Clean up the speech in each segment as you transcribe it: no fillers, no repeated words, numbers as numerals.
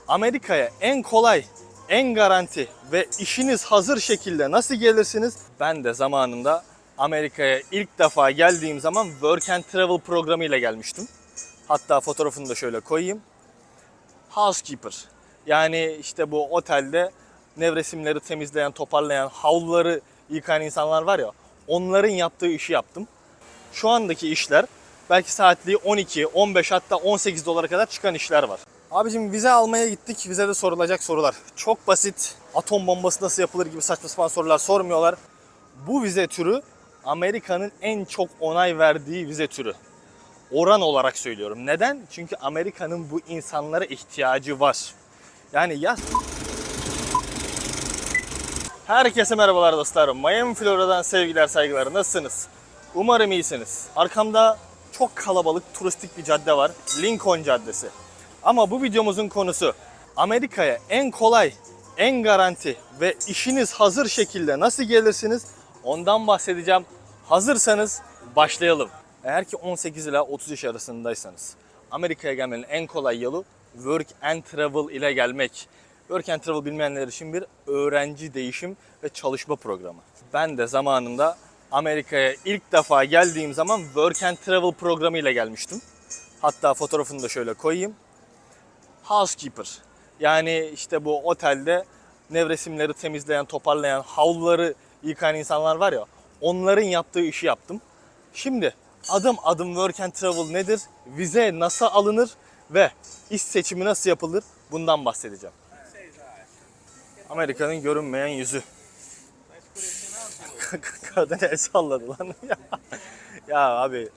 Amerika'ya en kolay, en garanti ve işiniz hazır şekilde nasıl gelirsiniz? Ben de zamanında Amerika'ya ilk defa geldiğim zaman Work and Travel programı ile gelmiştim. Hatta fotoğrafını da şöyle koyayım. Housekeeper. Yani işte bu otelde nevresimleri temizleyen, toparlayan, havluları yıkayan insanlar var ya, onların yaptığı işi yaptım. Şu andaki işler belki saatliği 12, 15 hatta 18 dolara kadar çıkan işler var. Abicim vize almaya gittik. Vizede sorulacak sorular çok basit. Atom bombası nasıl yapılır gibi saçma sapan sorular sormuyorlar. Bu vize türü Amerika'nın en çok onay verdiği vize türü. Oran olarak söylüyorum. Neden? Çünkü Amerika'nın bu insanlara ihtiyacı var. Yani ya... Herkese merhabalar dostlarım. Miami, Florida'dan sevgiler, saygılar. Nasılsınız? Umarım iyisiniz. Arkamda çok kalabalık, turistik bir cadde var. Lincoln Caddesi. Ama bu videomuzun konusu Amerika'ya en kolay, en garanti ve işiniz hazır şekilde nasıl gelirsiniz? Ondan bahsedeceğim. Hazırsanız başlayalım. Eğer ki 18 ila 30 yaş arasındaysanız Amerika'ya gelmenin en kolay yolu Work and Travel ile gelmek. Work and Travel bilmeyenler için bir öğrenci değişim ve çalışma programı. Ben de zamanında Amerika'ya ilk defa geldiğim zaman Work and Travel programı ile gelmiştim. Hatta fotoğrafını da şöyle koyayım. Housekeeper. Yani işte bu otelde nevresimleri temizleyen, toparlayan, havluları yıkayan insanlar var ya, onların yaptığı işi yaptım. Şimdi adım adım Work and Travel nedir? Vize nasıl alınır ve iş seçimi nasıl yapılır? Bundan bahsedeceğim. Amerika'nın görünmeyen yüzü. Kadın el salladı lan. Ya abi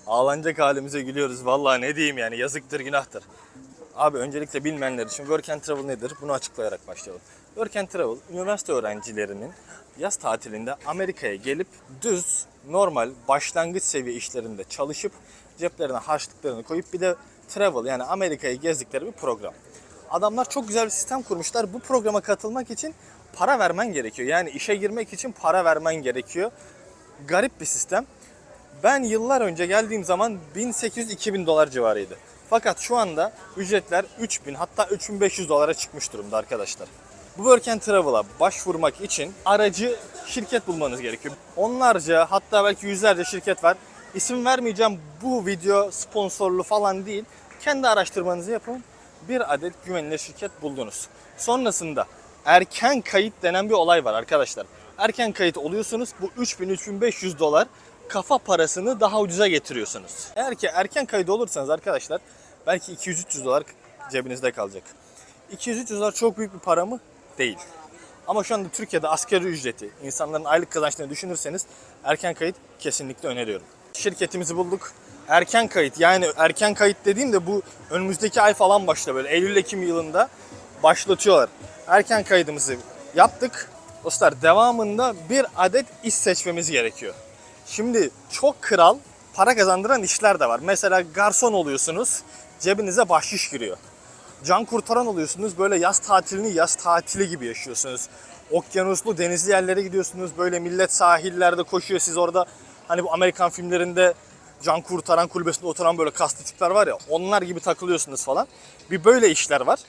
ağlanacak halimize gülüyoruz. Vallahi ne diyeyim yani, yazıktır günahtır. Abi öncelikle bilmeyenler için Work and Travel nedir? Bunu açıklayarak başlayalım. Work and Travel, üniversite öğrencilerinin yaz tatilinde Amerika'ya gelip düz, normal, başlangıç seviye işlerinde çalışıp ceplerine harçlıklarını koyup bir de travel yani Amerika'yı gezdikleri bir program. Adamlar çok güzel bir sistem kurmuşlar. Bu programa katılmak için para vermen gerekiyor. Yani işe girmek için para vermen gerekiyor. Garip bir sistem. Ben yıllar önce geldiğim zaman 1800-2000 dolar civarıydı. Fakat şu anda ücretler 3000 hatta 3500 dolara çıkmış durumda arkadaşlar. Bu Work and Travel'a başvurmak için aracı şirket bulmanız gerekiyor. Onlarca hatta belki yüzlerce şirket var. İsim vermeyeceğim, bu video sponsorlu falan değil. Kendi araştırmanızı yapın. Bir adet güvenilir şirket buldunuz. Sonrasında erken kayıt denen bir olay var arkadaşlar. Erken kayıt oluyorsunuz. Bu 3000-3500 dolar kafa parasını daha ucuza getiriyorsunuz. Eğer ki erken kayıt olursanız arkadaşlar belki 200-300 dolar cebinizde kalacak. 200-300 dolar çok büyük bir para mı? Değil. Ama şu anda Türkiye'de asgari ücreti, insanların aylık kazançlarını düşünürseniz erken kayıt kesinlikle öneriyorum. Şirketimizi bulduk. Erken kayıt, yani erken kayıt dediğimde bu önümüzdeki ay falan başlıyor, böyle Eylül-Ekim yılında başlatıyorlar. Erken kaydımızı yaptık. Dostlar devamında bir adet iş seçmemiz gerekiyor. Şimdi çok kral para kazandıran işler de var. Mesela garson oluyorsunuz, cebinize bahşiş giriyor. Can kurtaran oluyorsunuz, böyle yaz tatilini yaz tatili gibi yaşıyorsunuz. Okyanuslu, denizli yerlere gidiyorsunuz, böyle millet sahillerde koşuyor, siz orada hani bu Amerikan filmlerinde can kurtaran kulübesinde oturan böyle kaslı tipler var ya, onlar gibi takılıyorsunuz falan. Bir böyle işler var.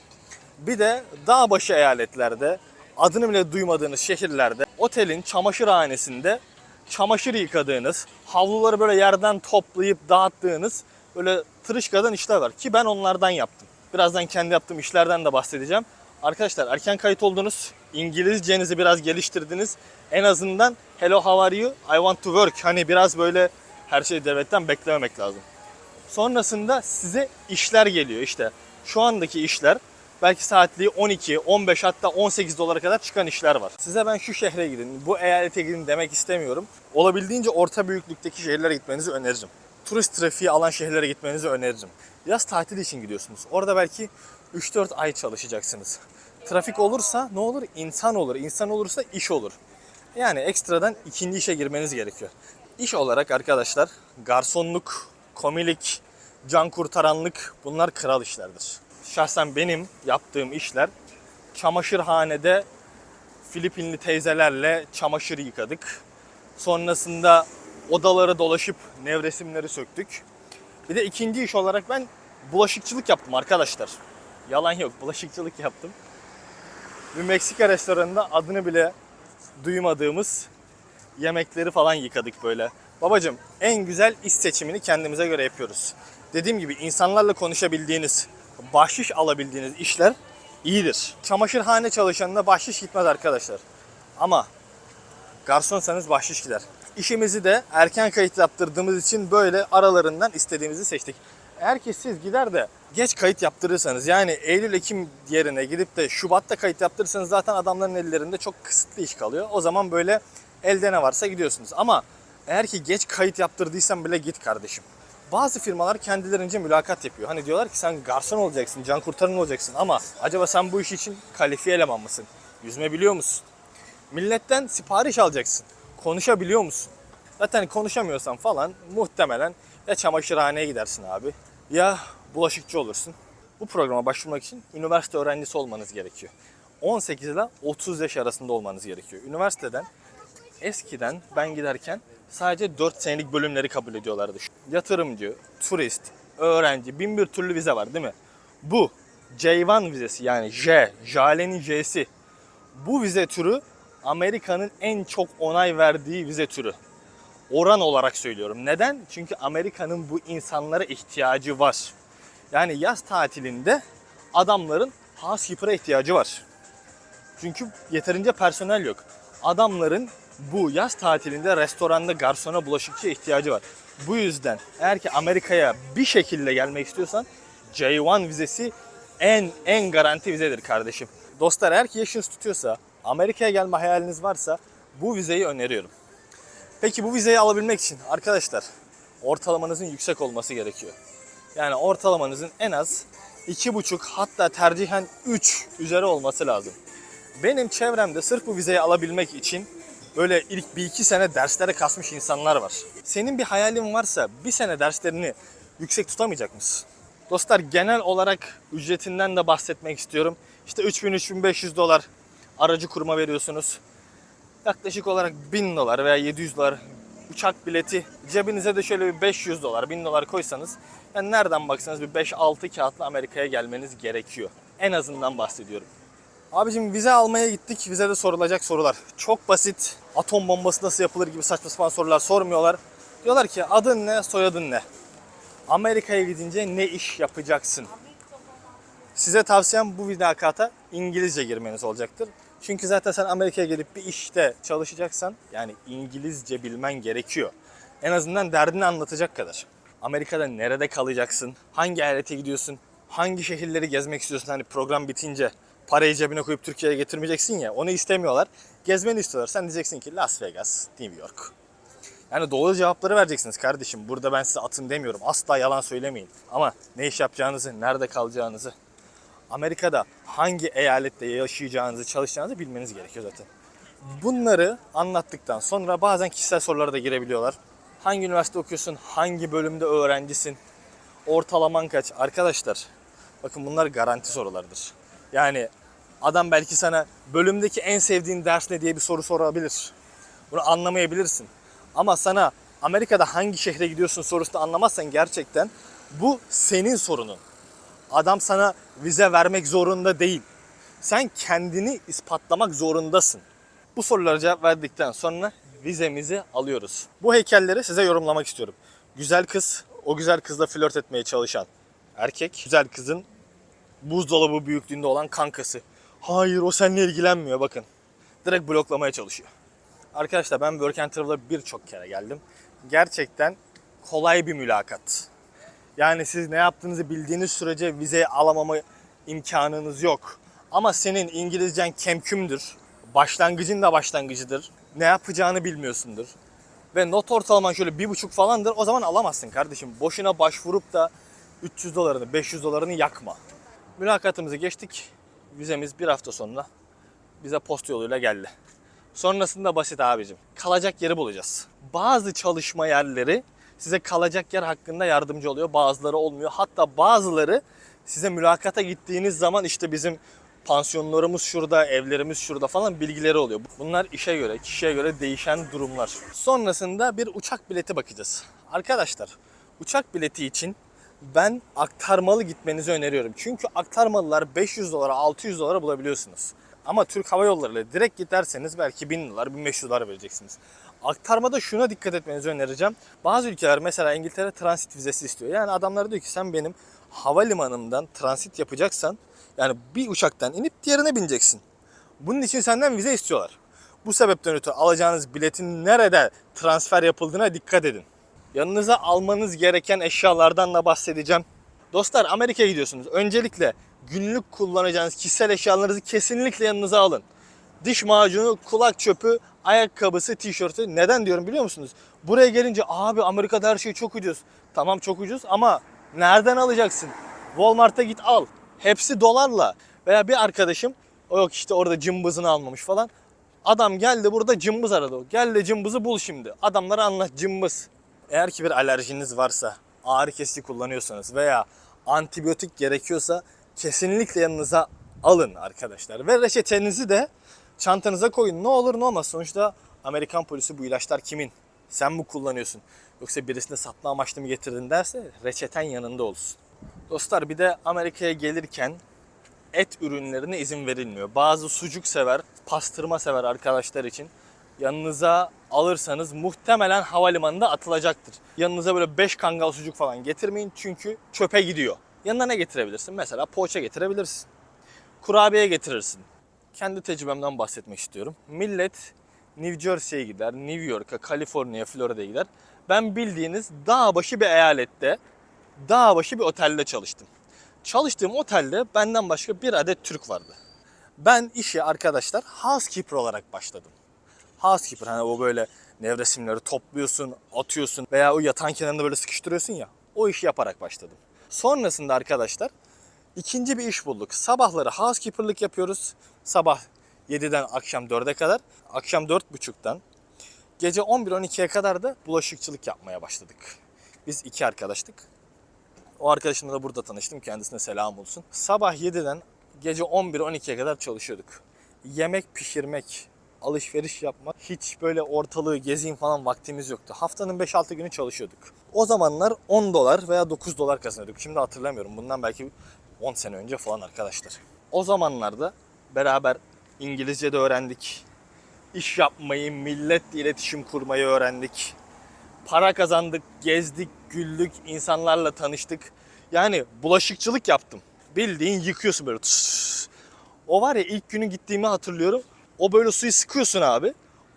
Bir de dağ başı eyaletlerde, adını bile duymadığınız şehirlerde, otelin çamaşırhanesinde çamaşır yıkadığınız, havluları böyle yerden toplayıp dağıttığınız böyle tırışkadan işler var. Ki ben onlardan yaptım. Birazdan kendi yaptığım işlerden de bahsedeceğim. Arkadaşlar erken kayıt oldunuz, İngilizcenizi biraz geliştirdiniz. En azından hello how are you, I want to work. Hani biraz böyle her şeyi devletten beklememek lazım. Sonrasında size işler geliyor işte. Şu andaki işler belki saatliği 12, 15 hatta 18 dolara kadar çıkan işler var. Size ben şu şehre gidin, bu eyalete gidin demek istemiyorum. Olabildiğince orta büyüklükteki şehirlere gitmenizi öneririm. Turist trafiği alan şehirlere gitmenizi öneririm. Yaz tatili için gidiyorsunuz. Orada belki 3-4 ay çalışacaksınız. Trafik olursa ne olur? İnsan olur. İnsan olursa iş olur. Yani ekstradan ikinci işe girmeniz gerekiyor. İş olarak arkadaşlar garsonluk, komilik, can kurtaranlık, bunlar kral işlerdir. Şahsen benim yaptığım işler çamaşırhanede Filipinli teyzelerle çamaşır yıkadık. Sonrasında odaları dolaşıp nevresimleri söktük. Bir de ikinci iş olarak ben bulaşıkçılık yaptım arkadaşlar. Yalan yok. Bulaşıkçılık yaptım. Bir Meksika restoranında adını bile duymadığımız yemekleri falan yıkadık böyle. Babacım, en güzel iş seçimini kendimize göre yapıyoruz. Dediğim gibi insanlarla konuşabildiğiniz, bahşiş alabildiğiniz işler iyidir. Çamaşırhane çalışanına bahşiş gitmez arkadaşlar. Ama garsonsanız bahşiş gider. İşimizi de erken kayıt yaptırdığımız için böyle aralarından istediğimizi seçtik. Eğer ki siz gider de geç kayıt yaptırırsanız, yani Eylül-Ekim yerine gidip de Şubat'ta kayıt yaptırırsanız zaten adamların ellerinde çok kısıtlı iş kalıyor. O zaman böyle elde ne varsa gidiyorsunuz. Ama eğer ki geç kayıt yaptırdıysan bile git kardeşim. Bazı firmalar kendilerince mülakat yapıyor. Hani diyorlar ki sen garson olacaksın, can kurtaran olacaksın ama acaba sen bu iş için kalifiye eleman mısın? Yüzme biliyor musun? Milletten sipariş alacaksın. Konuşabiliyor musun? Zaten konuşamıyorsan falan muhtemelen ya çamaşırhaneye gidersin abi ya bulaşıkçı olursun. Bu programa başvurmak için üniversite öğrencisi olmanız gerekiyor. 18 ile 30 yaş arasında olmanız gerekiyor. Üniversiteden eskiden ben giderken sadece 4 senelik bölümleri kabul ediyorlardı. Yatırımcı, turist, öğrenci, bin bir türlü vize var değil mi? Bu J1 vizesi, yani Jale'nin J'si. Bu vize türü Amerika'nın en çok onay verdiği vize türü. Oran olarak söylüyorum. Neden? Çünkü Amerika'nın bu insanlara ihtiyacı var. Yani yaz tatilinde adamların housekeeper'a ihtiyacı var. Çünkü yeterince personel yok. Adamların bu yaz tatilinde restoranda garsona, bulaşıkçıya ihtiyacı var. Bu yüzden eğer ki Amerika'ya bir şekilde gelmek istiyorsan J1 vizesi en garanti vizedir kardeşim. Dostlar, eğer ki yaşınız tutuyorsa, Amerika'ya gelme hayaliniz varsa bu vizeyi öneriyorum. Peki bu vizeyi alabilmek için arkadaşlar ortalamanızın yüksek olması gerekiyor. Yani ortalamanızın en az 2,5 hatta tercihen 3 üzeri olması lazım. Benim çevremde sırf bu vizeyi alabilmek için böyle ilk 1-2 sene derslere kasmış insanlar var. Senin bir hayalin varsa bir sene derslerini yüksek tutamayacak mısın? Dostlar, genel olarak ücretinden de bahsetmek istiyorum. İşte 3000-3500 dolar aracı kuruma veriyorsunuz. Yaklaşık olarak 1000 dolar veya 700 dolar uçak bileti, cebinize de şöyle bir 500 dolar, 1000 dolar koysanız, yani nereden baksanız bir 5-6 kağıtla Amerika'ya gelmeniz gerekiyor. En azından bahsediyorum. Abicim, vize almaya gittik. Vizede sorulacak sorular çok basit. Atom bombası nasıl yapılır gibi saçma sapan sorular sormuyorlar. Diyorlar ki adın ne, soyadın ne? Amerika'ya gidince ne iş yapacaksın? Size tavsiyem bu mülakata İngilizce girmeniz olacaktır. Çünkü zaten sen Amerika'ya gelip bir işte çalışacaksan yani İngilizce bilmen gerekiyor. En azından derdini anlatacak kadar. Amerika'da nerede kalacaksın? Hangi eyalete gidiyorsun? Hangi şehirleri gezmek istiyorsun? Hani program bitince parayı cebine koyup Türkiye'ye getirmeyeceksin ya, onu istemiyorlar. Gezmeni istiyorlar. Sen diyeceksin ki Las Vegas, New York. Yani doğru cevapları vereceksiniz kardeşim. Burada ben size atın demiyorum. Asla yalan söylemeyin. Ama ne iş yapacağınızı, nerede kalacağınızı, Amerika'da hangi eyalette yaşayacağınızı, çalışacağınızı bilmeniz gerekiyor zaten. Bunları anlattıktan sonra bazen kişisel sorulara da girebiliyorlar. Hangi üniversite okuyorsun? Hangi bölümde öğrencisin? Ortalaman kaç? Arkadaşlar, bakın bunlar garanti sorulardır. Yani adam belki sana bölümdeki en sevdiğin ders ne diye bir soru sorabilir. Bunu anlamayabilirsin. Ama sana Amerika'da hangi şehre gidiyorsun sorusunu anlamazsan gerçekten bu senin sorunun. Adam sana vize vermek zorunda değil. Sen kendini ispatlamak zorundasın. Bu sorulara cevap verdikten sonra vizemizi alıyoruz. Bu heykelleri size yorumlamak istiyorum. Güzel kız, o güzel kızla flört etmeye çalışan erkek. Güzel kızın buzdolabı büyüklüğünde olan kankası. Hayır, o seninle ilgilenmiyor, bakın. Direkt bloklamaya çalışıyor. Arkadaşlar, ben Work and Travel'a birçok kere geldim. Gerçekten kolay bir mülakat. Yani siz ne yaptığınızı bildiğiniz sürece vizeyi alamama imkanınız yok. Ama senin İngilizcen kemkümdür. Başlangıcın da başlangıcıdır. Ne yapacağını bilmiyorsundur. Ve not ortalaman şöyle 1,5 falandır. O zaman alamazsın kardeşim. Boşuna başvurup da 300 dolarını, 500 dolarını yakma. Mülakatımızı geçtik. Vizemiz bir hafta sonra bize posta yoluyla geldi. Sonrasında basit abicim. Kalacak yeri bulacağız. Bazı çalışma yerleri size kalacak yer hakkında yardımcı oluyor. Bazıları olmuyor. Hatta bazıları size mülakata gittiğiniz zaman işte bizim pansiyonlarımız şurada, evlerimiz şurada falan bilgileri oluyor. Bunlar işe göre, kişiye göre değişen durumlar. Sonrasında bir uçak bileti bakacağız. Arkadaşlar, uçak bileti için Ben aktarmalı gitmenizi öneriyorum. Çünkü aktarmalılar 500 dolara, 600 dolara bulabiliyorsunuz. Ama Türk Hava Yolları ile direkt giderseniz belki 1000 dolar, 1500 dolar vereceksiniz. Aktarmada şuna dikkat etmenizi önereceğim. Bazı ülkeler, mesela İngiltere, transit vizesi istiyor. Yani adamlar diyor ki sen benim havalimanımdan transit yapacaksan, yani bir uçaktan inip diğerine bineceksin. Bunun için senden vize istiyorlar. Bu sebepten ötürü alacağınız biletin nerede transfer yapıldığına dikkat edin. Yanınıza almanız gereken eşyalardan da bahsedeceğim. Dostlar, Amerika'ya gidiyorsunuz. Öncelikle günlük kullanacağınız kişisel eşyalarınızı kesinlikle yanınıza alın. Diş macunu, kulak çöpü, ayakkabısı, tişörtü. Neden diyorum biliyor musunuz? Buraya gelince abi Amerika'da her şey çok ucuz. Tamam, çok ucuz ama nereden alacaksın? Walmart'a git al. Hepsi dolarla. Veya bir arkadaşım, o yok işte orada cımbızını almamış falan. Adam geldi burada cımbız aradı. Gel de cımbızı bul şimdi. Adamlara anlat cımbız. Eğer ki bir alerjiniz varsa, ağrı kesici kullanıyorsanız veya antibiyotik gerekiyorsa kesinlikle yanınıza alın arkadaşlar. Ve reçetenizi de çantanıza koyun. Ne olur ne olmaz. Sonuçta Amerikan polisi bu ilaçlar kimin? Sen mi kullanıyorsun? Yoksa birisine satma amaçlı mı getirdin derse reçeten yanında olsun. Dostlar, bir de Amerika'ya gelirken et ürünlerine izin verilmiyor. Bazı sucuk sever, pastırma sever arkadaşlar için yanınıza alırsanız muhtemelen havalimanında atılacaktır. Yanınıza böyle 5 kangal sucuk falan getirmeyin çünkü çöpe gidiyor. Yanına ne getirebilirsin? Mesela poğaça getirebilirsin. Kurabiye getirirsin. Kendi tecrübemden bahsetmek istiyorum. Millet New Jersey'ye gider, New York'a, Kaliforniya, Florida'ya gider. Ben bildiğiniz dağ başı bir eyalette, dağ başı bir otelde çalıştım. Çalıştığım otelde benden başka bir adet Türk vardı. Ben işe arkadaşlar housekeeper olarak başladım. Housekeeper, hani o böyle nevresimleri topluyorsun, atıyorsun veya o yatağın kenarında böyle sıkıştırıyorsun ya, o işi yaparak başladım. Sonrasında arkadaşlar ikinci bir iş bulduk. Sabahları housekeeper'lık yapıyoruz. Sabah 7'den akşam 4'e kadar. Akşam 4.30'dan gece 11-12'ye kadar da bulaşıkçılık yapmaya başladık. Biz iki arkadaştık. O arkadaşımla da burada tanıştım. Kendisine selam olsun. Sabah 7'den gece 11-12'ye kadar çalışıyorduk. Yemek pişirmek, alışveriş yapmak, hiç böyle ortalığı gezeyim falan vaktimiz yoktu. Haftanın 5-6 günü çalışıyorduk. O zamanlar 10 dolar veya 9 dolar kazanıyorduk. Şimdi hatırlamıyorum. Bundan belki 10 sene önce falan arkadaşlar. O zamanlarda beraber İngilizce de öğrendik. İş yapmayı, milletle iletişim kurmayı öğrendik. Para kazandık, gezdik, güldük, insanlarla tanıştık. Yani bulaşıkçılık yaptım. Bildiğin yıkıyorsun böyle. O var ya, ilk günü gittiğimi hatırlıyorum. O böyle suyu sıkıyorsun abi.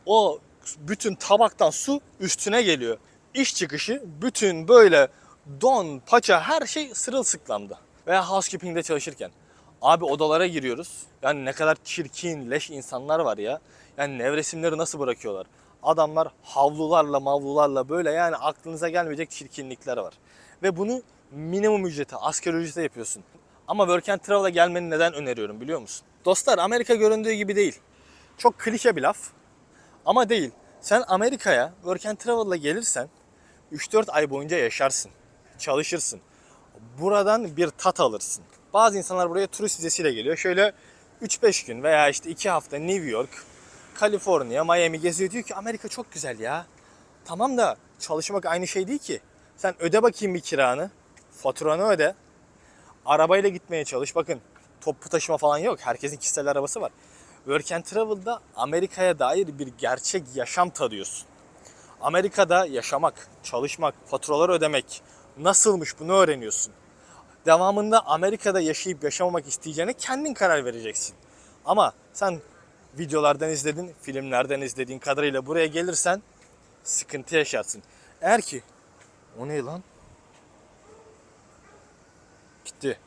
O bütün tabaktan su üstüne geliyor. İş çıkışı bütün böyle don, paça her şey sırılsıklamdı. Veya housekeeping'de çalışırken. Abi odalara giriyoruz. Yani ne kadar çirkin, leş insanlar var ya. Yani nevresimleri nasıl bırakıyorlar? Adamlar havlularla mavlularla böyle, yani aklınıza gelmeyecek çirkinlikler var. Ve bunu minimum ücrete, asgari ücrete yapıyorsun. Ama Work and Travel'a gelmeni neden öneriyorum biliyor musun? Dostlar, Amerika göründüğü gibi değil. Çok klişe bir laf ama değil. Sen Amerika'ya Work and Travel'la gelirsen 3-4 ay boyunca yaşarsın, çalışırsın. Buradan bir tat alırsın. Bazı insanlar buraya turist vizesiyle geliyor. Şöyle 3-5 gün veya işte 2 hafta New York, Kaliforniya, Miami geziyor. Diyor ki Amerika çok güzel ya. Tamam da çalışmak aynı şey değil ki. Sen öde bakayım bir kiranı, faturanı öde. Arabayla gitmeye çalış. Bakın, toplu taşıma falan yok. Herkesin kişisel arabası var. Work and Travel'da Amerika'ya dair bir gerçek yaşam tadıyorsun. Amerika'da yaşamak, çalışmak, faturaları ödemek nasılmış bunu öğreniyorsun. Devamında Amerika'da yaşayıp yaşamamak isteyeceğine kendin karar vereceksin. Ama sen videolardan izledin, filmlerden izlediğin kadarıyla buraya gelirsen sıkıntı yaşarsın. Eğer ki... O ne lan? Gitti.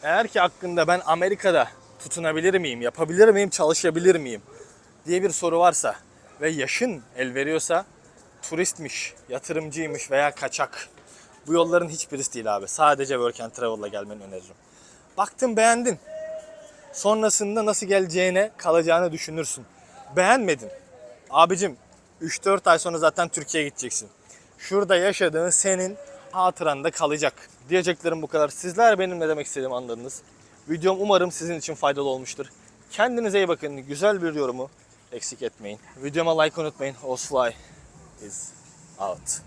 Eğer ki hakkında ben Amerika'da tutunabilir miyim, yapabilir miyim, çalışabilir miyim diye bir soru varsa ve yaşın el veriyorsa, turistmiş, yatırımcıymış veya kaçak, bu yolların hiçbirisi değil abi. Sadece Work and Travel'la gelmeni öneririm. Baktın beğendin. Sonrasında nasıl geleceğine, kalacağını düşünürsün. Beğenmedin. Abicim 3-4 ay sonra zaten Türkiye'ye gideceksin. Şurada yaşadığın senin hatıranda kalacak. Diyeceklerim bu kadar. Sizler benim ne demek istediğimi anladınız. Videom umarım sizin için faydalı olmuştur. Kendinize iyi bakın. Güzel bir yorumu eksik etmeyin. Videoma like unutmayın. Osfly is out.